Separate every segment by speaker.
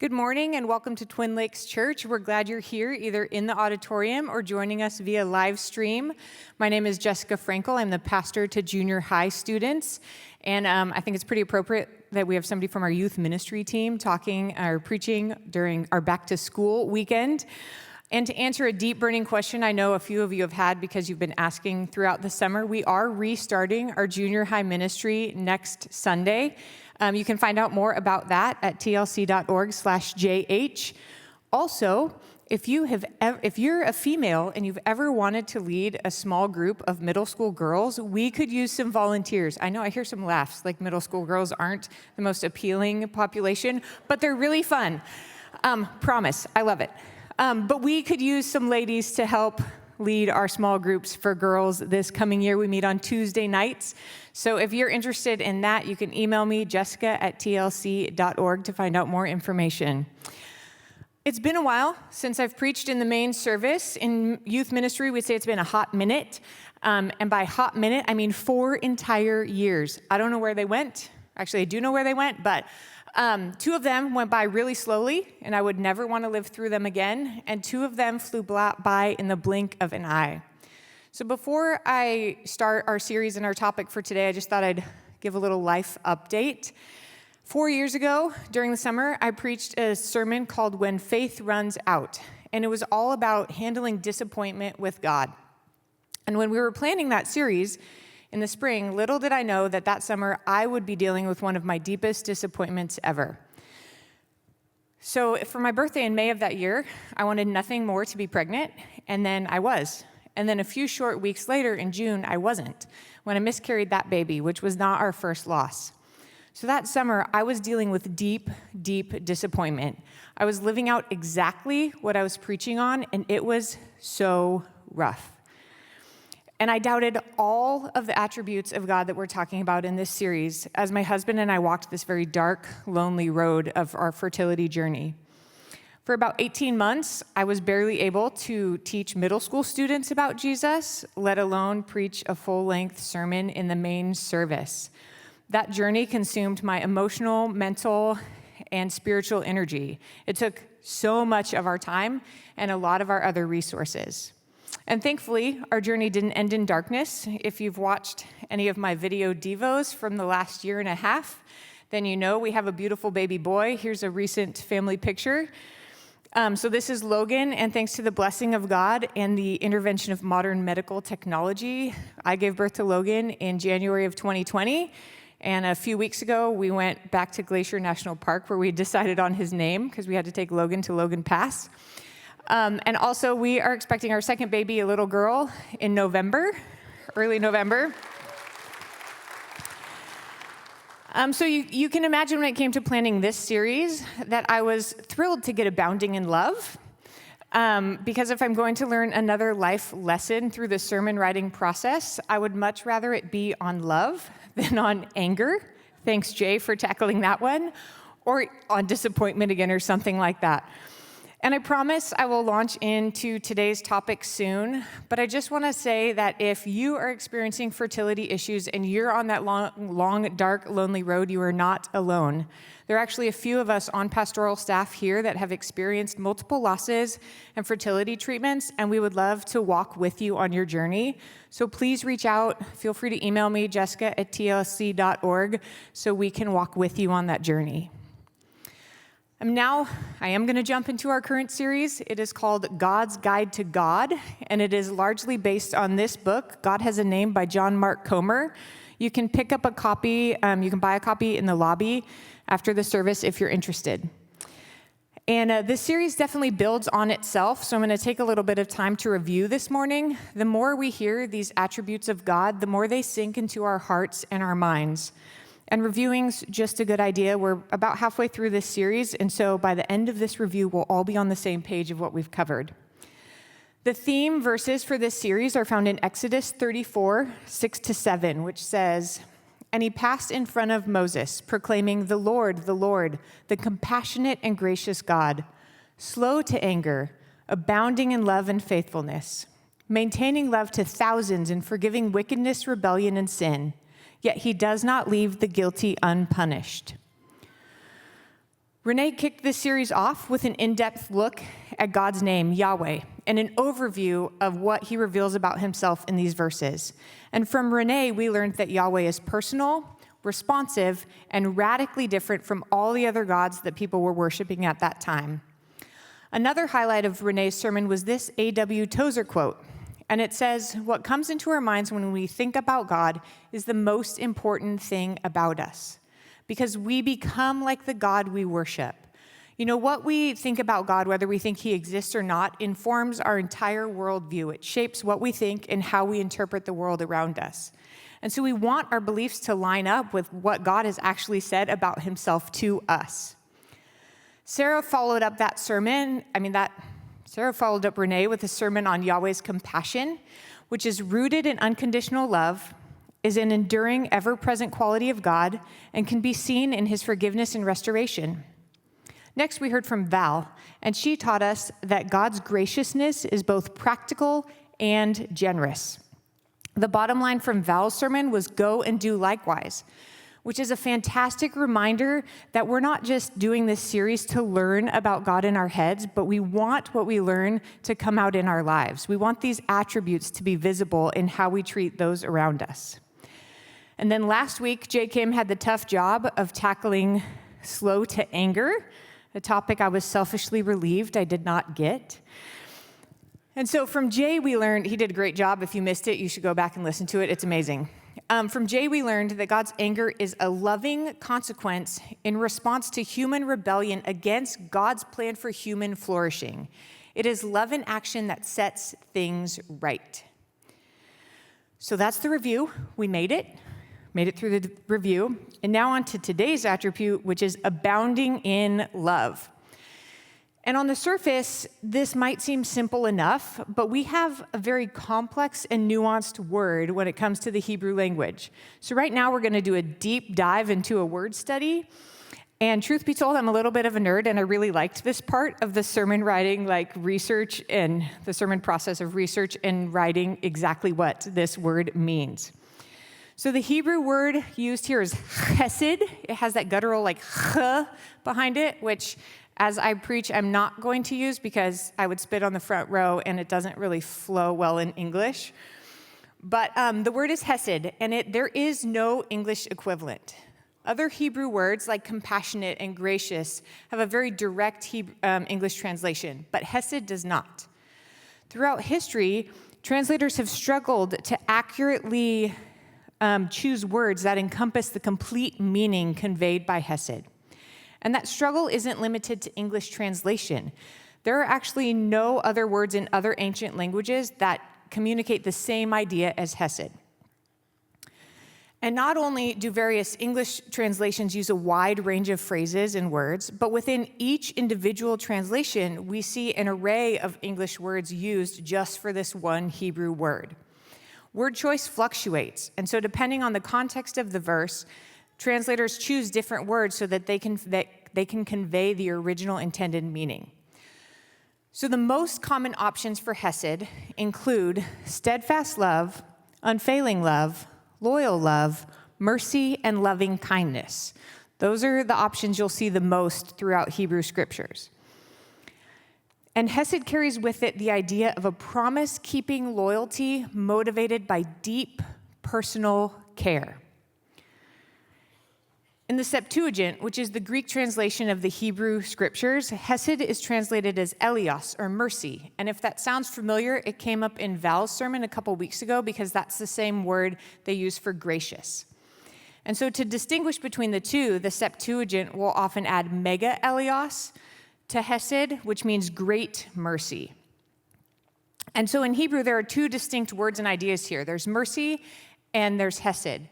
Speaker 1: Good morning and welcome to Twin Lakes Church. We're glad you're here either in the auditorium or joining us via live stream. My name is Jessica Frankl. I'm the pastor to junior high students. And I think it's pretty appropriate that we have somebody from our youth ministry team talking or preaching during our back to school weekend. And to answer a deep burning question I know a few of you have had because you've been asking throughout the summer, we are restarting our junior high ministry next Sunday. You can find out more about that at tlc.org/jh. Also, if you're a female and you've ever wanted to lead a small group of middle school girls, we could use some volunteers. I know I hear some laughs, like middle school girls aren't the most appealing population, but they're really fun. Promise, I love it. But we could use some ladies to help lead our small groups for girls this coming year. We meet on Tuesday nights. So if you're interested in that, you can email me, jessica@tlc.org, to find out more information. It's been a while since I've preached in the main service. In youth ministry, we'd say it's been a hot minute. And by hot minute, I mean 4 entire years. I don't know where they went. Actually, I do know where they went, but 2 of them went by really slowly, and I would never want to live through them again. And 2 of them flew by in the blink of an eye. So before I start our series and our topic for today, I just thought I'd give a little life update. 4 years ago, during the summer, I preached a sermon called When Faith Runs Out, and it was all about handling disappointment with God. And when we were planning that series in the spring, little did I know that that summer I would be dealing with one of my deepest disappointments ever. So for my birthday in May of that year, I wanted nothing more to be pregnant, and then I was. And then a few short weeks later in June, I wasn't, when I miscarried that baby, which was not our first loss. So that summer, I was dealing with deep, deep disappointment. I was living out exactly what I was preaching on, and it was so rough. And I doubted all of the attributes of God that we're talking about in this series as my husband and I walked this very dark, lonely road of our fertility journey. For about 18 months, I was barely able to teach middle school students about Jesus, let alone preach a full-length sermon in the main service. That journey consumed my emotional, mental, and spiritual energy. It took so much of our time and a lot of our other resources. And thankfully, our journey didn't end in darkness. If you've watched any of my video devos from the last year and a half, then you know we have a beautiful baby boy. Here's a recent family picture. So this is Logan, and thanks to the blessing of God and the intervention of modern medical technology, I gave birth to Logan in January of 2020. And a few weeks ago, we went back to Glacier National Park where we decided on his name because we had to take Logan to Logan Pass. And also, we are expecting our second baby, a little girl, in November, early November. So you can imagine when it came to planning this series that I was thrilled to get Abounding in Love, because if I'm going to learn another life lesson through the sermon writing process, I would much rather it be on love than on anger. Thanks, Jay, for tackling that one, or on disappointment again or something like that. And I promise I will launch into today's topic soon, but I just want to say that if you are experiencing fertility issues and you're on that long, dark, lonely road, you are not alone. There are actually a few of us on pastoral staff here that have experienced multiple losses and fertility treatments, and we would love to walk with you on your journey. So please reach out. Feel free to email me, jessica@tlc.org, so we can walk with you on that journey. Now, I am going to jump into our current series. It is called God's Guide to God, and it is largely based on this book, God Has a Name by John Mark Comer. You can pick up a copy, you can buy a copy in the lobby after the service if you're interested. And this series definitely builds on itself, so I'm going to take a little bit of time to review this morning. The more we hear these attributes of God, the more they sink into our hearts and our minds. And reviewing's just a good idea. We're about halfway through this series, and so by the end of this review, we'll all be on the same page of what we've covered. The theme verses for this series are found in Exodus 34, 6-7, which says, "And he passed in front of Moses, proclaiming, the Lord, the compassionate and gracious God, slow to anger, abounding in love and faithfulness, maintaining love to thousands and forgiving wickedness, rebellion, and sin. Yet he does not leave the guilty unpunished." Renee kicked this series off with an in-depth look at God's name, Yahweh, and an overview of what he reveals about himself in these verses. And from Renee, we learned that Yahweh is personal, responsive, and radically different from all the other gods that people were worshiping at that time. Another highlight of Renee's sermon was this A.W. Tozer quote, and it says, "What comes into our minds when we think about God is the most important thing about us, because we become like the God we worship." You know, what we think about God, whether we think he exists or not, informs our entire worldview. It shapes what we think and how we interpret the world around us. And so we want our beliefs to line up with what God has actually said about himself to us. Sarah followed up Renee with a sermon on Yahweh's compassion, which is rooted in unconditional love, is an enduring, ever-present quality of God, and can be seen in his forgiveness and restoration. Next, we heard from Val, and she taught us that God's graciousness is both practical and generous. The bottom line from Val's sermon was "go and do likewise," which is a fantastic reminder that we're not just doing this series to learn about God in our heads, but we want what we learn to come out in our lives. We want these attributes to be visible in how we treat those around us. And then last week, J. Kim had the tough job of tackling slow to anger, a topic I was selfishly relieved I did not get. And so from Jay, we learned, he did a great job. If you missed it, you should go back and listen to it. It's amazing. From Jay, we learned that God's anger is a loving consequence in response to human rebellion against God's plan for human flourishing. It is love in action that sets things right. So that's the review. We made it through the review. And now on to today's attribute, which is abounding in love. And on the surface, this might seem simple enough, but we have a very complex and nuanced word when it comes to the Hebrew language. So right now we're going to do a deep dive into a word study. And truth be told, I'm a little bit of a nerd, and I really liked this part of the sermon writing, like research and the sermon process of research and writing exactly what this word means. So the Hebrew word used here is chesed. It has that guttural like ch behind it, which as I preach, I'm not going to use because I would spit on the front row and it doesn't really flow well in English. But the word is hesed, and there is no English equivalent. Other Hebrew words like compassionate and gracious have a very direct English translation, but hesed does not. Throughout history, translators have struggled to accurately choose words that encompass the complete meaning conveyed by hesed. And that struggle isn't limited to English translation. There are actually no other words in other ancient languages that communicate the same idea as hesed. And not only do various English translations use a wide range of phrases and words, but within each individual translation, we see an array of English words used just for this one Hebrew word. Word choice fluctuates, and so depending on the context of the verse, translators choose different words so that they can convey the original intended meaning. So the most common options for hesed include steadfast love, unfailing love, loyal love, mercy, and loving kindness. Those are the options you'll see the most throughout Hebrew scriptures. And hesed carries with it the idea of a promise-keeping loyalty motivated by deep personal care. In the Septuagint, which is the Greek translation of the Hebrew scriptures, hesed is translated as elios, or mercy. And if that sounds familiar, it came up in Val's sermon a couple weeks ago because that's the same word they use for gracious. And so to distinguish between the two, the Septuagint will often add mega elios to hesed, which means great mercy. And so in Hebrew, there are two distinct words and ideas here. There's mercy and there's hesed.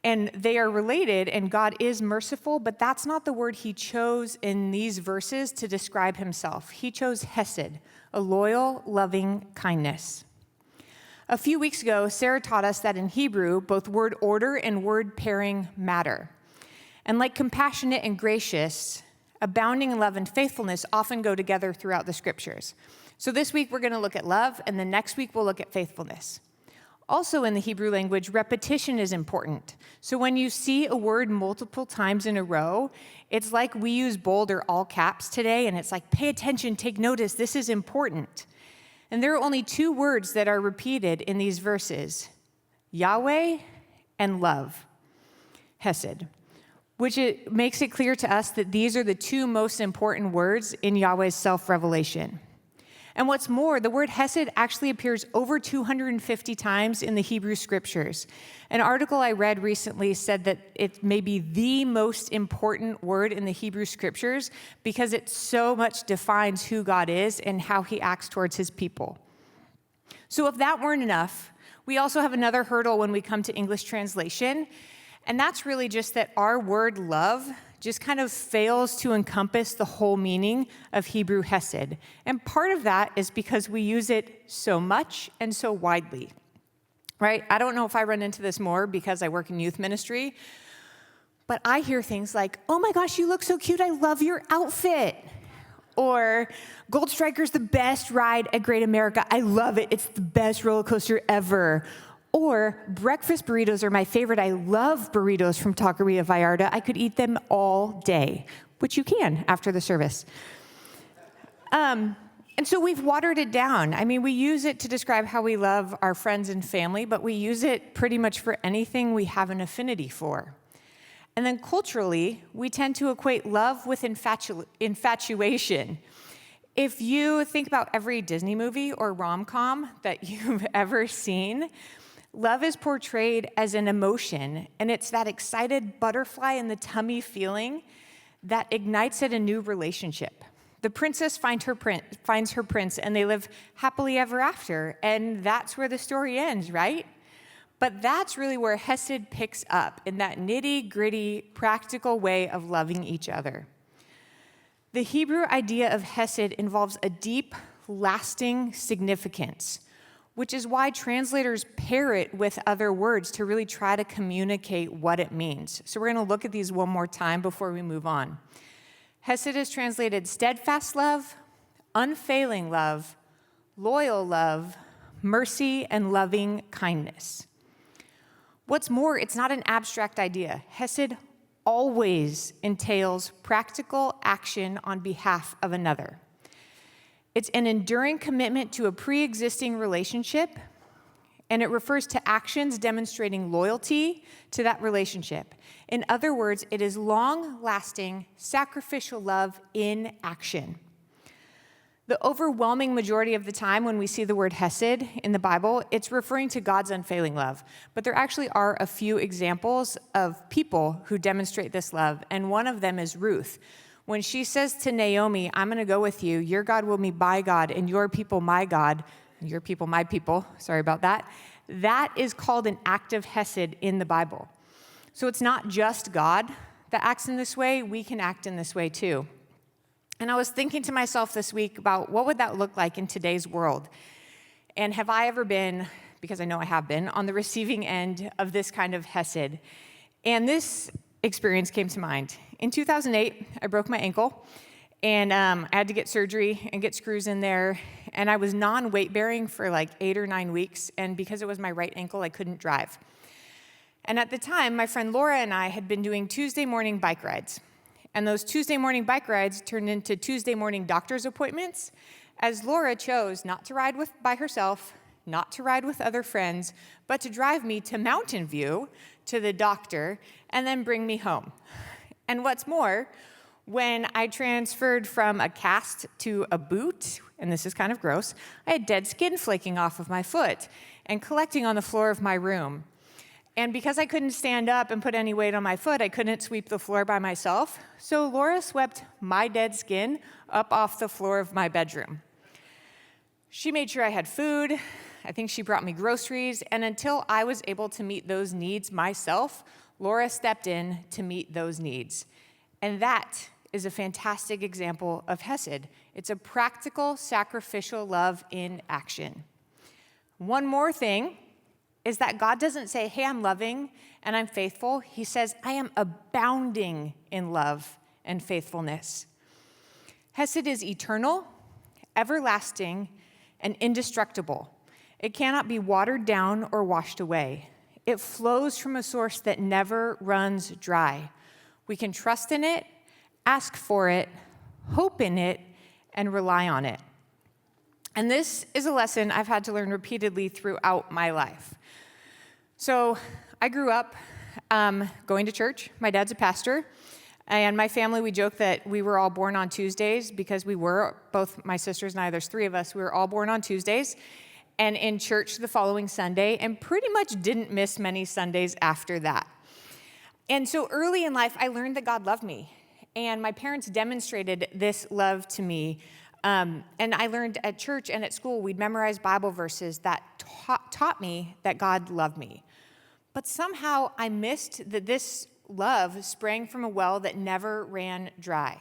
Speaker 1: And they are related, and God is merciful, but that's not the word he chose in these verses to describe himself. He chose hesed, a loyal, loving kindness. A few weeks ago, Sarah taught us that in Hebrew, both word order and word pairing matter. And like compassionate and gracious, abounding in love and faithfulness often go together throughout the scriptures. So this week, we're going to look at love, and the next week, we'll look at faithfulness. Also in the Hebrew language, repetition is important. So when you see a word multiple times in a row, it's like we use bold or all caps today, and it's like, pay attention, take notice, this is important. And there are only two words that are repeated in these verses, Yahweh and love, hesed, which it makes it clear to us that these are the two most important words in Yahweh's self-revelation. And what's more, the word hesed actually appears over 250 times in the Hebrew scriptures. An article I read recently said that it may be the most important word in the Hebrew scriptures because it so much defines who God is and how he acts towards his people. So if that weren't enough, we also have another hurdle when we come to English translation, and that's really just that our word love just kind of fails to encompass the whole meaning of Hebrew hesed. And part of that is because we use it so much and so widely, right? I don't know if I run into this more because I work in youth ministry, but I hear things like, oh my gosh, you look so cute, I love your outfit. Or Gold Striker's the best ride at Great America, I love it, it's the best roller coaster ever. Or breakfast burritos are my favorite. I love burritos from Taqueria Vallarta. I could eat them all day, which you can after the service. And so we've watered it down. I mean, we use it to describe how we love our friends and family, but we use it pretty much for anything we have an affinity for. And then culturally, we tend to equate love with infatuation. If you think about every Disney movie or rom-com that you've ever seen, love is portrayed as an emotion, and it's that excited butterfly in the tummy feeling that ignites at a new relationship. The princess finds her prince, and they live happily ever after, and that's where the story ends, right? But that's really where hesed picks up, in that nitty-gritty, practical way of loving each other. The Hebrew idea of hesed involves a deep, lasting significance, which is why translators pair it with other words to really try to communicate what it means. So we're going to look at these one more time before we move on. Hesed is translated steadfast love, unfailing love, loyal love, mercy, and loving kindness. What's more, it's not an abstract idea. Hesed always entails practical action on behalf of another. It's an enduring commitment to a pre-existing relationship, and it refers to actions demonstrating loyalty to that relationship. In other words, it is long-lasting, sacrificial love in action. The overwhelming majority of the time when we see the word hesed in the Bible, it's referring to God's unfailing love. But there actually are a few examples of people who demonstrate this love, and one of them is Ruth. When she says to Naomi, I'm going to go with you, your God will be my God, and your people my God, and your people my people, sorry about that, that is called an act of hesed in the Bible. So it's not just God that acts in this way, we can act in this way too. And I was thinking to myself this week about what would that look like in today's world? And have I ever been, because I know I have been, on the receiving end of this kind of hesed? And this experience came to mind. In 2008, I broke my ankle, and I had to get surgery and get screws in there, and I was non-weight bearing for like 8 or 9 weeks, and because it was my right ankle, I couldn't drive. And at the time, my friend Laura and I had been doing Tuesday morning bike rides, and those Tuesday morning bike rides turned into Tuesday morning doctor's appointments, as Laura chose not to ride by herself, not to ride with other friends, but to drive me to Mountain View, to the doctor, and then bring me home. And what's more, when I transferred from a cast to a boot, and this is kind of gross, I had dead skin flaking off of my foot and collecting on the floor of my room. And because I couldn't stand up and put any weight on my foot, I couldn't sweep the floor by myself, so Laura swept my dead skin up off the floor of my bedroom. She made sure I had food, I think she brought me groceries, and until I was able to meet those needs myself, Laura stepped in to meet those needs. And that is a fantastic example of hesed. It's a practical, sacrificial love in action. One more thing is that God doesn't say, hey, I'm loving and I'm faithful. He says, I am abounding in love and faithfulness. Hesed is eternal, everlasting, and indestructible. It cannot be watered down or washed away. It flows from a source that never runs dry. We can trust in it, ask for it, hope in it, and rely on it. And this is a lesson I've had to learn repeatedly throughout my life. So I grew up going to church. My dad's a pastor. And my family, we joke that we were all born on Tuesdays because we were, both my sisters and I, there's three of us, we were all born on Tuesdays and in church the following Sunday and pretty much didn't miss many Sundays after that. And so early in life, I learned that God loved me. And my parents demonstrated this love to me. And I learned at church and at school, we'd memorize Bible verses that taught me that God loved me. But somehow I missed that this love sprang from a well that never ran dry.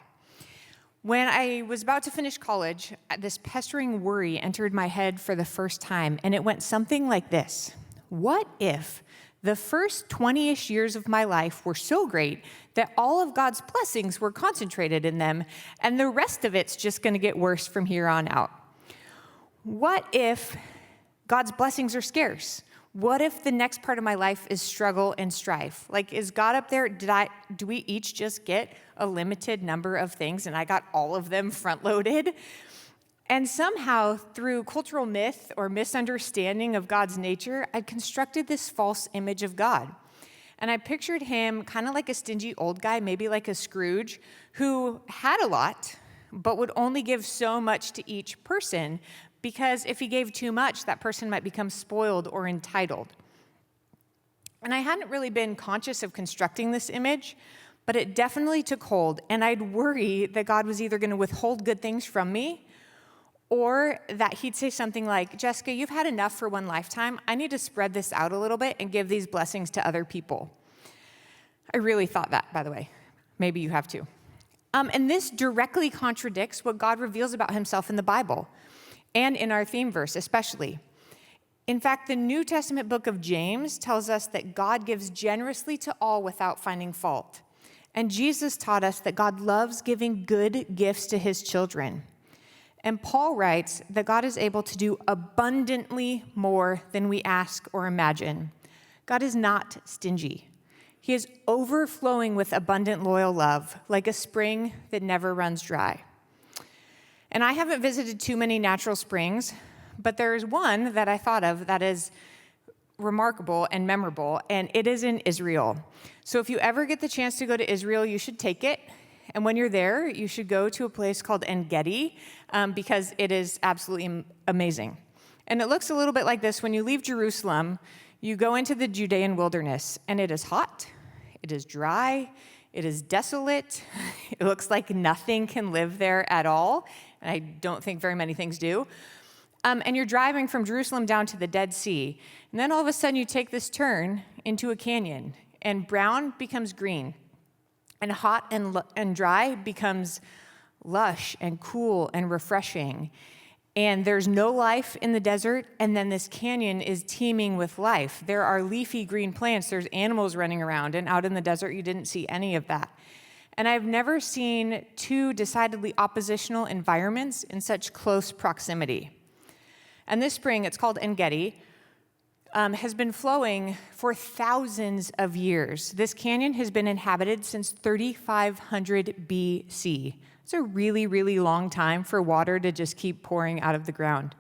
Speaker 1: When I was about to finish college, this pestering worry entered my head for the first time, and it went something like this. What if the first 20-ish years of my life were so great that all of God's blessings were concentrated in them, and the rest of it's just going to get worse from here on out? What if God's blessings are scarce? What if the next part of my life is struggle and strife? Like, is God up there? Do we each just get a limited number of things and I got all of them front-loaded? And somehow, through cultural myth or misunderstanding of God's nature, I constructed this false image of God. And I pictured him kind of like a stingy old guy, maybe like a Scrooge, who had a lot, but would only give so much to each person, because if he gave too much, that person might become spoiled or entitled. And I hadn't really been conscious of constructing this image, but it definitely took hold, and I'd worry that God was either going to withhold good things from me, or that he'd say something like, Jessica, you've had enough for one lifetime. I need to spread this out a little bit and give these blessings to other people. I really thought that, by the way. Maybe you have too. And this directly contradicts what God reveals about himself in the Bible, and in our theme verse especially. In fact, the New Testament book of James tells us that God gives generously to all without finding fault. And Jesus taught us that God loves giving good gifts to his children. And Paul writes that God is able to do abundantly more than we ask or imagine. God is not stingy. He is overflowing with abundant loyal love, like a spring that never runs dry. And I haven't visited too many natural springs, but there is one that I thought of that is remarkable and memorable, and it is in Israel. So if you ever get the chance to go to Israel, you should take it. And when you're there, you should go to a place called En Gedi, because it is absolutely amazing. And it looks a little bit like this. When you leave Jerusalem, you go into the Judean wilderness, and it is hot, it is dry, it is desolate. It looks like nothing can live there at all. And I don't think very many things do. And you're driving from Jerusalem down to the Dead Sea. And then all of a sudden you take this turn into a canyon, and brown becomes green, and hot and dry becomes lush and cool and refreshing. And there's no life in the desert, and then this canyon is teeming with life. There are leafy green plants, there's animals running around, and out in the desert you didn't see any of that. And I've never seen two decidedly oppositional environments in such close proximity. And this spring, it's called En Gedi, has been flowing for thousands of years. This canyon has been inhabited since 3500 BC. It's a really, really long time for water to just keep pouring out of the ground.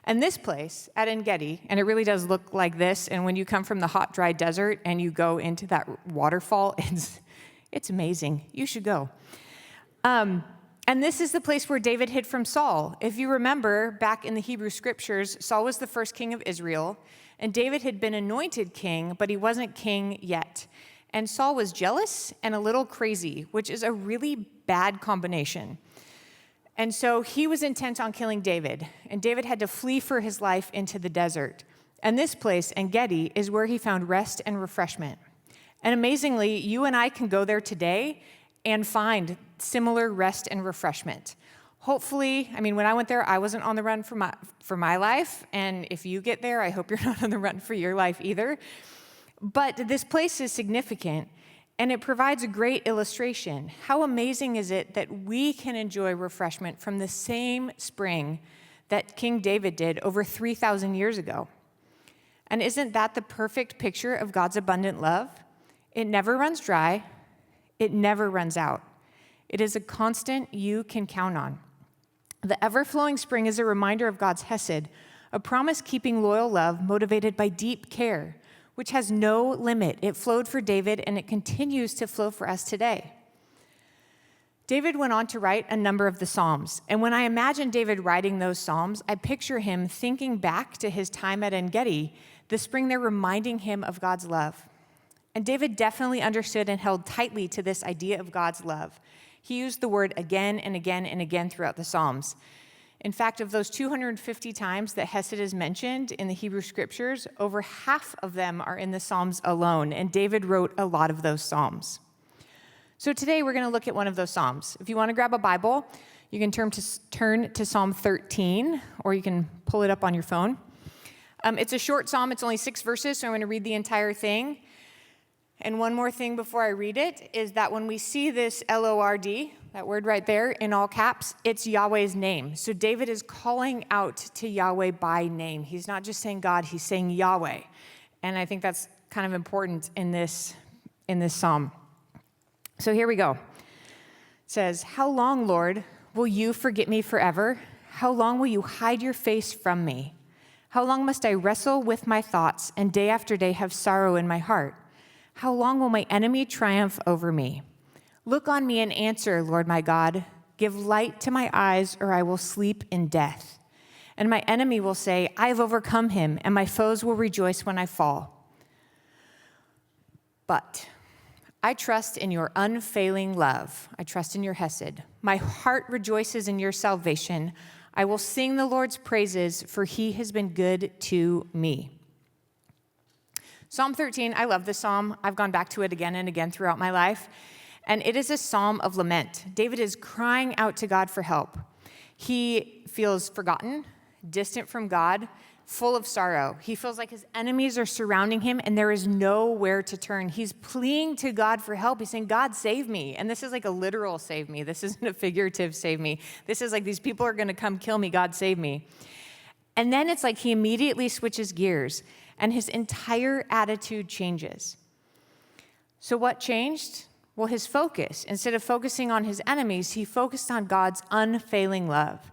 Speaker 1: And this place at En Gedi, and it really does look like this, and when you come from the hot, dry desert and you go into that waterfall, it's amazing. You should go. And this is the place where David hid from Saul. If you remember, back in the Hebrew scriptures, Saul was the first king of Israel, and David had been anointed king, but he wasn't king yet. And Saul was jealous and a little crazy, which is a really bad combination. And so he was intent on killing David, and David had to flee for his life into the desert. And this place, En Gedi, is where he found rest and refreshment. And amazingly, you and I can go there today and find similar rest and refreshment. Hopefully, when I went there, I wasn't on the run for my life, and if you get there, I hope you're not on the run for your life either. But this place is significant, and it provides a great illustration. How amazing is it that we can enjoy refreshment from the same spring that King David did over 3,000 years ago. And isn't that the perfect picture of God's abundant love? It never runs dry. It never runs out. It is a constant you can count on. The ever-flowing spring is a reminder of God's hesed, a promise-keeping loyal love motivated by deep care, which has no limit. It flowed for David, and it continues to flow for us today. David went on to write a number of the Psalms, and when I imagine David writing those Psalms, I picture him thinking back to his time at En-Gedi, the spring there reminding him of God's love. And David definitely understood and held tightly to this idea of God's love. He used the word again and again and again throughout the Psalms. In fact, of those 250 times that hesed is mentioned in the Hebrew Scriptures, over half of them are in the Psalms alone, and David wrote a lot of those Psalms. So today we're going to look at one of those Psalms. If you want to grab a Bible, you can turn to Psalm 13, or you can pull it up on your phone. It's a short psalm. It's only 6 verses, so I'm going to read the entire thing. And one more thing before I read it is that when we see this Lord, that word right there in all caps, it's Yahweh's name. So David is calling out to Yahweh by name. He's not just saying God, he's saying Yahweh. And I think that's kind of important in this psalm. So here we go. It says, "How long, Lord, will you forget me forever? How long will you hide your face from me? How long must I wrestle with my thoughts and day after day have sorrow in my heart? How long will my enemy triumph over me? Look on me and answer, Lord my God. Give light to my eyes, or I will sleep in death. And my enemy will say, I have overcome him, and my foes will rejoice when I fall. But I trust in your unfailing love. I trust in your hesed. My heart rejoices in your salvation. I will sing the Lord's praises, for he has been good to me." Psalm 13, I love this psalm. I've gone back to it again and again throughout my life. And it is a psalm of lament. David is crying out to God for help. He feels forgotten, distant from God, full of sorrow. He feels like his enemies are surrounding him and there is nowhere to turn. He's pleading to God for help. He's saying, God, save me. And this is like a literal save me. This isn't a figurative save me. This is like these people are going to come kill me. God, save me. And then it's like he immediately switches gears and his entire attitude changes. So what changed? Well, his focus. Instead of focusing on his enemies, he focused on God's unfailing love.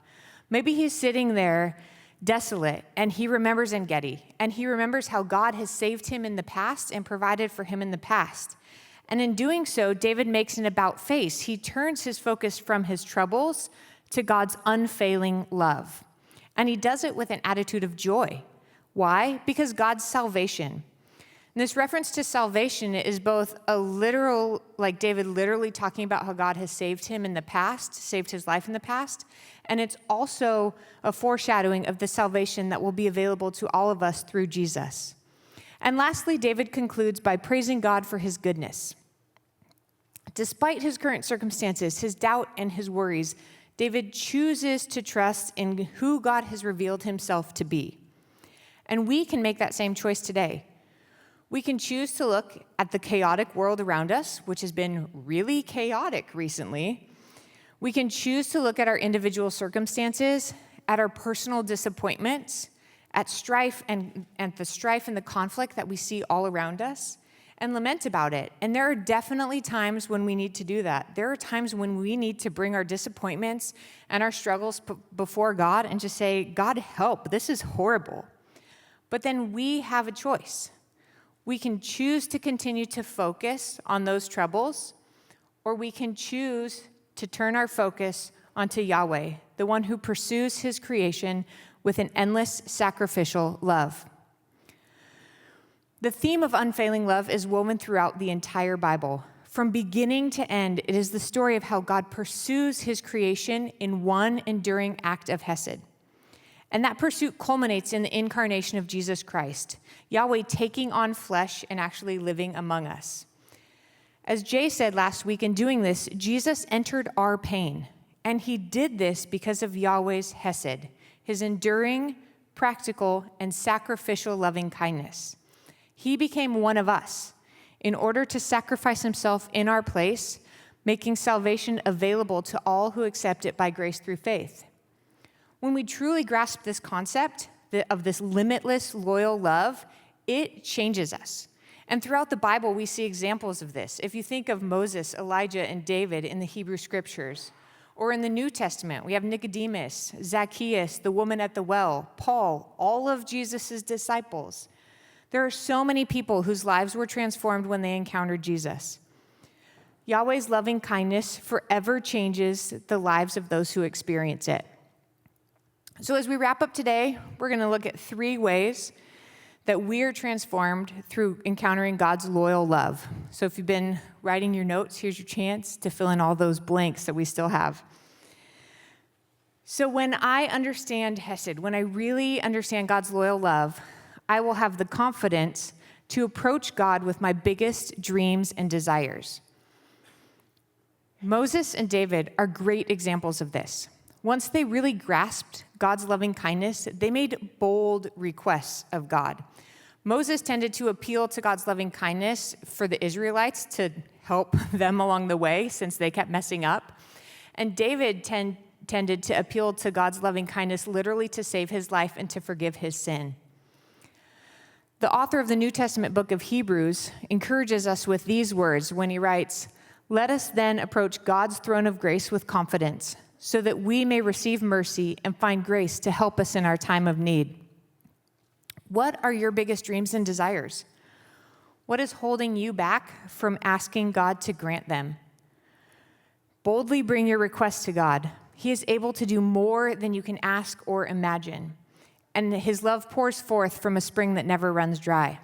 Speaker 1: Maybe he's sitting there desolate, and he remembers En-Gedi, and he remembers how God has saved him in the past and provided for him in the past. And in doing so, David makes an about face. He turns his focus from his troubles to God's unfailing love. And he does it with an attitude of joy. Why? Because God's salvation. And this reference to salvation is both a literal, like David literally talking about how God has saved him in the past, saved his life in the past, and it's also a foreshadowing of the salvation that will be available to all of us through Jesus. And lastly, David concludes by praising God for his goodness. Despite his current circumstances, his doubt and his worries, David chooses to trust in who God has revealed himself to be. And we can make that same choice today. We can choose to look at the chaotic world around us, which has been really chaotic recently. We can choose to look at our individual circumstances, at our personal disappointments, at strife and the strife and the conflict that we see all around us, and lament about it. And there are definitely times when we need to do that. There are times when we need to bring our disappointments and our struggles before God and just say, God, help, this is horrible. But then we have a choice. We can choose to continue to focus on those troubles, or we can choose to turn our focus onto Yahweh, the one who pursues his creation with an endless sacrificial love. The theme of unfailing love is woven throughout the entire Bible. From beginning to end, it is the story of how God pursues his creation in one enduring act of hesed. And that pursuit culminates in the incarnation of Jesus Christ, Yahweh taking on flesh and actually living among us. As Jay said last week, in doing this, Jesus entered our pain, and he did this because of Yahweh's hesed, his enduring, practical, and sacrificial loving kindness. He became one of us in order to sacrifice himself in our place, making salvation available to all who accept it by grace through faith. When we truly grasp this concept of this limitless, loyal love, it changes us. And throughout the Bible, we see examples of this. If you think of Moses, Elijah, and David in the Hebrew Scriptures, or in the New Testament, we have Nicodemus, Zacchaeus, the woman at the well, Paul, all of Jesus' disciples. There are so many people whose lives were transformed when they encountered Jesus. Yahweh's loving kindness forever changes the lives of those who experience it. So as we wrap up today, we're going to look at 3 ways that we are transformed through encountering God's loyal love. So if you've been writing your notes, here's your chance to fill in all those blanks that we still have. So when I understand Hesed, when I really understand God's loyal love, I will have the confidence to approach God with my biggest dreams and desires. Moses and David are great examples of this. Once they really grasped God's loving kindness, they made bold requests of God. Moses tended to appeal to God's loving kindness for the Israelites to help them along the way since they kept messing up. And David tended to appeal to God's loving kindness literally to save his life and to forgive his sin. The author of the New Testament book of Hebrews encourages us with these words when he writes, "Let us then approach God's throne of grace with confidence, so that we may receive mercy and find grace to help us in our time of need." What are your biggest dreams and desires? What is holding you back from asking God to grant them? Boldly bring your requests to God. He is able to do more than you can ask or imagine, and his love pours forth from a spring that never runs dry.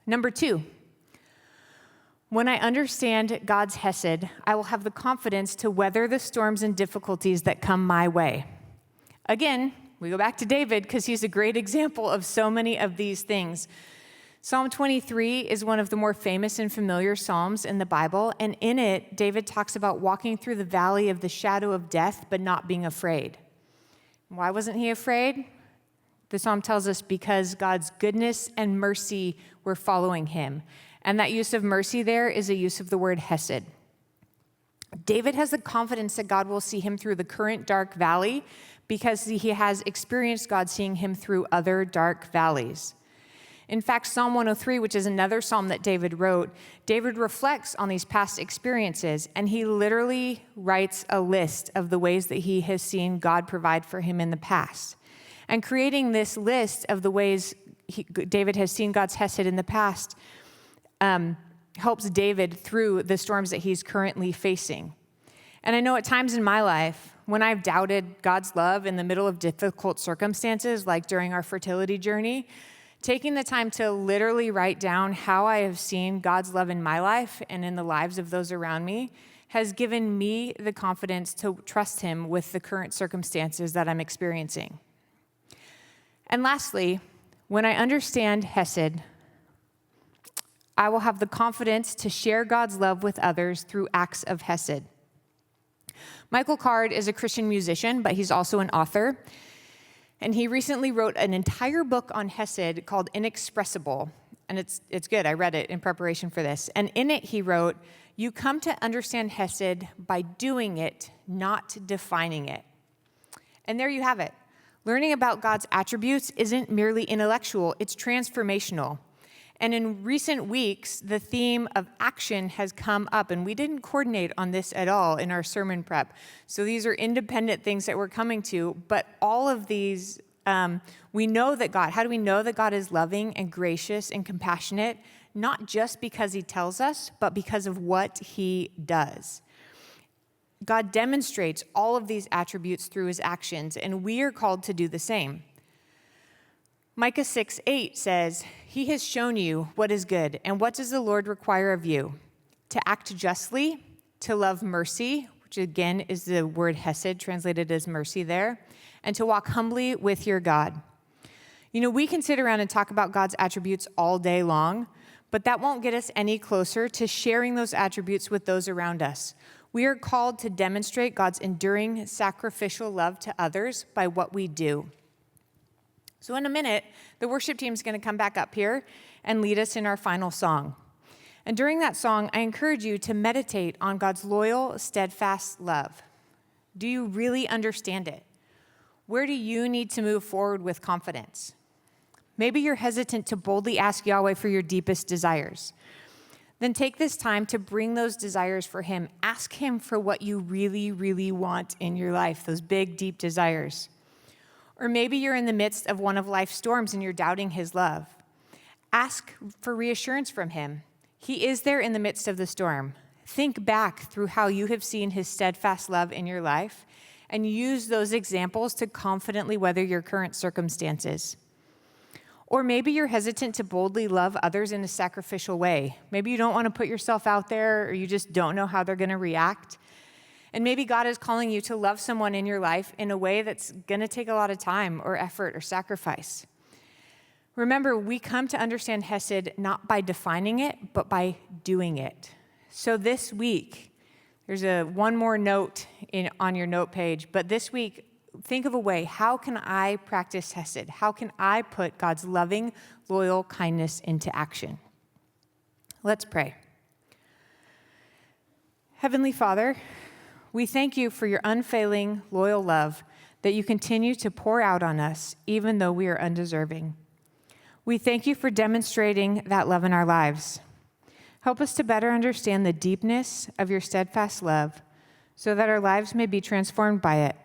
Speaker 1: Number 2, when I understand God's Hesed, I will have the confidence to weather the storms and difficulties that come my way. Again, we go back to David because he's a great example of so many of these things. Psalm 23 is one of the more famous and familiar psalms in the Bible, and in it, David talks about walking through the valley of the shadow of death, but not being afraid. Why wasn't he afraid? The psalm tells us because God's goodness and mercy were following him. And that use of mercy there is a use of the word hesed. David has the confidence that God will see him through the current dark valley because he has experienced God seeing him through other dark valleys. In fact, Psalm 103, which is another psalm that David wrote, David reflects on these past experiences, and he literally writes a list of the ways that he has seen God provide for him in the past. And creating this list of the ways David has seen God's hesed in the past helps David through the storms that he's currently facing. And I know at times in my life, when I've doubted God's love in the middle of difficult circumstances, like during our fertility journey, taking the time to literally write down how I have seen God's love in my life and in the lives of those around me has given me the confidence to trust him with the current circumstances that I'm experiencing. And lastly, when I understand Hesed, I will have the confidence to share God's love with others through acts of Hesed. Michael Card is a Christian musician, but he's also an author. And he recently wrote an entire book on Hesed called Inexpressible. And it's good. I read it in preparation for this. And in it, he wrote, "You come to understand Hesed by doing it, not defining it." And there you have it. Learning about God's attributes isn't merely intellectual, it's transformational. And in recent weeks, the theme of action has come up, and we didn't coordinate on this at all in our sermon prep. So these are independent things that we're coming to, but all of these, we know that God, how do we know that God is loving and gracious and compassionate? Not just because he tells us, but because of what he does. God demonstrates all of these attributes through his actions, and we are called to do the same. Micah 6:8 says, "He has shown you what is good, and what does the Lord require of you? To act justly, to love mercy," which again is the word hesed, translated as mercy there, "and to walk humbly with your God." You know, we can sit around and talk about God's attributes all day long, but that won't get us any closer to sharing those attributes with those around us. We are called to demonstrate God's enduring sacrificial love to others by what we do. So in a minute, the worship team is going to come back up here and lead us in our final song. And during that song, I encourage you to meditate on God's loyal, steadfast love. Do you really understand it? Where do you need to move forward with confidence? Maybe you're hesitant to boldly ask Yahweh for your deepest desires. Then take this time to bring those desires for him. Ask him for what you really, really want in your life, those big, deep desires. Or maybe you're in the midst of one of life's storms and you're doubting his love. Ask for reassurance from him. He is there in the midst of the storm. Think back through how you have seen his steadfast love in your life and use those examples to confidently weather your current circumstances. Or maybe you're hesitant to boldly love others in a sacrificial way. Maybe you don't want to put yourself out there, or you just don't know how they're going to react. And maybe God is calling you to love someone in your life in a way that's going to take a lot of time or effort or sacrifice. Remember, we come to understand Hesed not by defining it, but by doing it. So this week, there's one more note on your note page, but this week, think of a way, how can I practice Hesed? How can I put God's loving, loyal kindness into action? Let's pray. Heavenly Father, we thank you for your unfailing, loyal love that you continue to pour out on us, even though we are undeserving. We thank you for demonstrating that love in our lives. Help us to better understand the deepness of your steadfast love so that our lives may be transformed by it.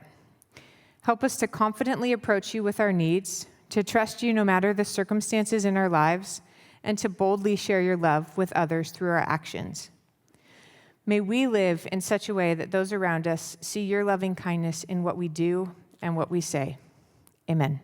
Speaker 1: Help us to confidently approach you with our needs, to trust you no matter the circumstances in our lives, and to boldly share your love with others through our actions. May we live in such a way that those around us see your loving kindness in what we do and what we say. Amen.